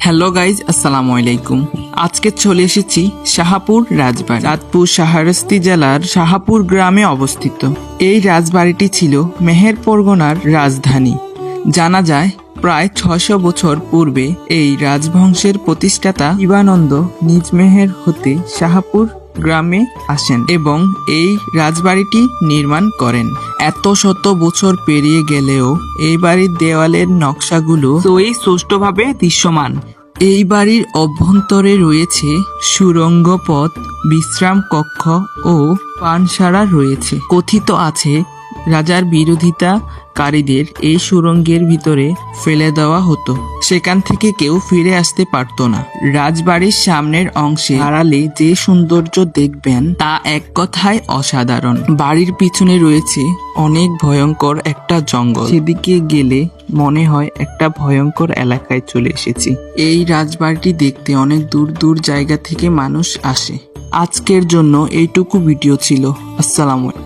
Hello guys, আসসালামু আলাইকুম। আজকে চলে এসেছি শাহপুর রাজবাড়ি। চাঁদপুর শাহরাস্তি জেলার শাহপুর গ্রামে অবস্থিত। এই রাজবাড়িটি ছিল মেহের পরগনার রাজধানী। জানা যায় প্রায় ৬০০ বছর পূর্বে এই রাজবংশের প্রতিষ্ঠাতা শিবানন্দ নিজ মেহের হতে শাহপুর গ্রামে আসেন এবং এই রাজবাড়িটি নির্মাণ করেন। এত শত বছর পেরিয়ে গেলেও এই বাড়ির দেওয়ালের নকশাগুলো সুষ্ঠুভাবে দৃশ্যমান। এই বাড়ির অভ্যন্তরে রয়েছে সুড়ঙ্গ পথ, বিশ্রাম কক্ষ ও পানশালা রয়েছে। কথিত আছে রাজার বিরোধিতাকারীদের এই সুড়ঙ্গের ভিতরে ফেলে দেওয়া হতো, সেখান থেকে কেউ ফিরে আসতে পারত না। রাজবাড়ির সামনের অংশে দাঁড়ালে যে সৌন্দর্য দেখবেন তা এক কথায় অসাধারণ। বাড়ির পিছনে রয়েছে অনেক ভয়ঙ্কর একটা জঙ্গল, সেদিকে গেলে মনে হয় একটা ভয়ঙ্কর এলাকায় চলে এসেছি। এই রাজবাড়িটি দেখতে অনেক দূর দূর জায়গা থেকে মানুষ আসে। আজকের জন্য এইটুকু ভিডিও ছিল। আসসালামু আলাইকুম।